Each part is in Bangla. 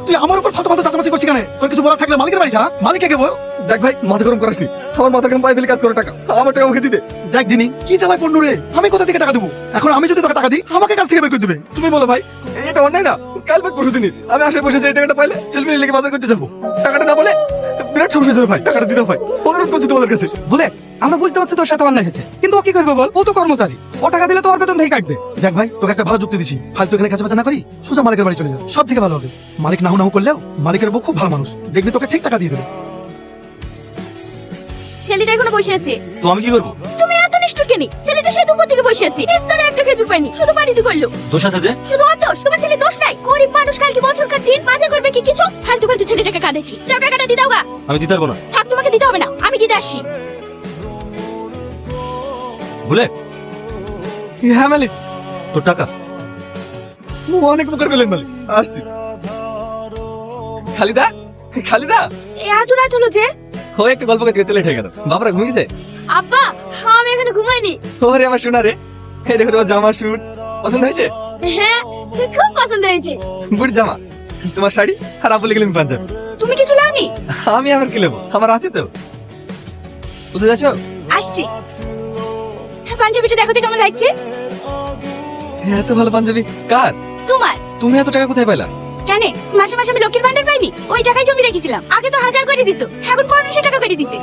তুই আমার উপর ফালতু ফালতু চাচামাচি করছিস কেন? তোর কিছু বলার থাকলে মালিকের বাড়ি যা, মালিককে বল। দেখ ভাই, মাথা গরম করাস নি। আমার মাথা কেমন পায়ে ফেলে কাজ করে টাকা, আমার টাকা আমাকে দিতে। দেখ দিনি কি চালায় পণ্য রে, আমি কোথা থেকে টাকা দেবো? এখন আমি যদি তোকে টাকা দিই আমাকে কাছ থেকে বের করে দিবে। তুমি বলো ভাই, এটা অন্যায় না? কাল বাদ পরশু দিনই আমি আশায় বসে যে এই টাকাটা পাইলে ছেলেমেয়ে লেগে বাজার করতে যাবো, টাকাটা না বলে বিরাট সমস্যা হয়েছে ভাই। টাকাটা দিতে ভাই, অনুরোধ করছি তোমাদের কাছে। বুলেট, আমরা বুঝতে পারছি তোর সাথে অন্যায় হয়েছে, কিন্তু ও কি করবে বল? ও তো কর্মচারী, ও টাকা দিলে তো ওর বেতন থেকে কাটবে। দেখ ভাই, তোকে একটা ভালো যুক্তি দিছি, ফালতু এখানে কাছে না করি, সোজা মালিকের বাড়ি চলে যা, সব থেকে ভালো হবে। মালিক নাহু নাহু করলেও মালিকের বউ খুব ভালো মানুষ, দেখবি তোকে ঠিক টাকা দিয়ে দেবে। ছেলেটা এখনো বসে আছে। তো আমি কি করবো? তুমি এত নিষ্ঠুর কেন? ছেলেটা সে দুপুর থেকে বসে আছে, ইফতারে একটা খেজুর পাইনি, শুধু পানি তো করলো। দোষ আছে যে? শুধু ওর দোষ? তোমার ছেলে দোষ নাই? গরিব মানুষ কালকে বছরকার দিন বাজার করবে কি কিছু? ফালতু ফালতু ছেলেটাকে কাঁদেছি। যাও টাকাটা দিয়ে দাও গা। আমি দিতে পারবো না। থাক, তোমাকে দিতে হবে না, আমি গিয়ে আসি। বুলেট, হ্যাঁ মালিক। তোর টাকা। অনেক উপকার করলেন মালিক, আসছি। খালিদা, খালিদা, এত রাত হলো যে? ও একটু গল্প করতে লেট হয়ে গেল। বাবারা ঘুমিয়ে গেছে? আব্বা, আমি এখনো ঘুমাইনি। ওরে আমার সোনা রে, এই দেখো তোমার জামা স্যুট পছন্দ হয়েছে? হ্যাঁ, খুব পছন্দ হয়েছে। বুড়ি জামা, তোমার শাড়ি, আর আপু লিখলেন পাঞ্জাবি। তুমি কিছু লাওনি? আমি আবার কি নেবো, আমার আছে তো। কোথায় যাচ্ছ? আসছি। পাঞ্জাবিটা দেখো তো কেমন লাগছে। এত ভালো পাঞ্জাবি কার? তোমার। তুমি এত টাকা কোথায় পাইলা? কেন, মাসে মাসে আমি লক্ষ্মীর ভান্ডার পাইনি? ওই টাকায় জমি রেখেছিলাম। আগে তো 1000 করে দিত, এখন 1500 টাকা করে দিছে।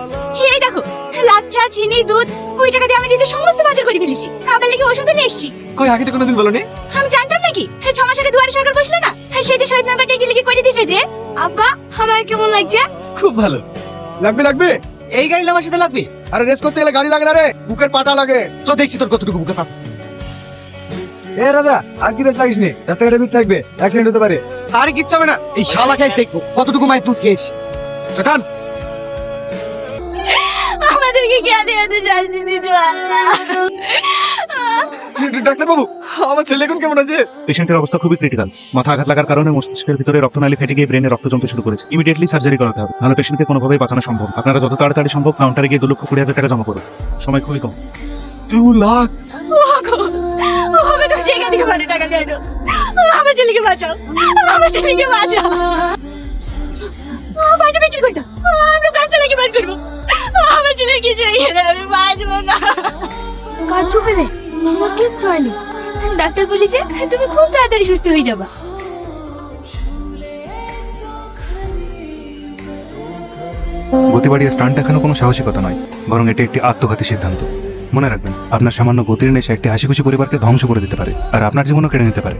এই দেখো, লাচ্ছা, চিনি, দুধ, ওই টাকা দিয়ে আমি দিতে সমস্ত বাজার করে ফেলেছি। আপনার লাগি ওষুধ নিয়ে এসেছি। কই আগে তো কোনোদিন বলনি? আমি জানতাম নাকি? 6 মাস আগে দুয়ারে সরকার বসলো না, সেটা শহীদ মেম্বারটা কি লিখে করে দিছে যে। আব্বা, আমার কেমন লাগছে? খুব ভালো। লাগবে লাগবে, এই গাড়ি আমার সাথে লাগবে? আরে রেস করতে গেলে গাড়ি লাগে না রে, বুকের পাটা লাগে। তো দেখছি তোর কতটুকু বুকে পাপ। এ দাদা, আজকে বেশ লাগিস নি, রাস্তাঘাটে ভিড় থাকবে, অ্যাক্সিডেন্ট হতে পারে। আরে কিচ্ছু হবে না, এই শালা খাইস দেখবো কতটুকু মায়ের দুধ খেয়েছ। চটান, আমাদেরকে কেন এত শাস্তি দিতে আল্লাহ? ডাক্তার বাবু, আমার ছেলে এখন কেমন আছে? পেশেন্টের অবস্থা খুবই ক্রিটিক্যাল। মাথা আঘাত লাগার কারণে মস্তিষ্কের ভিতরে রক্তনালী ফেটে গিয়ে ব্রেনে রক্ত জমতে শুরু করেছে। ইমিডিয়েটলি সার্জারি করাতে হবে, নাহলে পেশেন্টকে কোনোভাবেই বাঁচানো সম্ভব। আপনারা যত তাড়াতাড়ি সম্ভব কাউন্টারে গিয়ে 2,20,000 টাকা জমা করুন, সময় খুবই কম। 2 লাখ? ওগো, ওগো, তুমি যেখান থেকে পারো টাকা দিয়ে দাও। আমার ছেলেকে বাঁচাও, আমার ছেলেকে বাঁচাও। বাইরে বিক্রি করে দাও, আমরা কাজটা লেগে বাদ করবো। আমার ছেলে কিছু হয়ে গেলে আমি বাঁচবো না। কাজ চুকে নে, আমার কিচ্ছু হয়নি। ডাক্তার বলেছে তুমি খুব তাড়াতাড়ি সুস্থ হয়ে যাবা। গতি বাড়িয়ে স্টান্ট দেখানো কোনো সাহসিকতা নয়, বরং এটি একটি আত্মঘাতী সিদ্ধান্ত। মনে রাখবেন, আপনার সামান্য গতির নেশা একটি হাসিখুশি পরিবারকে ধ্বংস করে দিতে পারে, আর আপনার জীবনও কেড়ে নিতে পারে।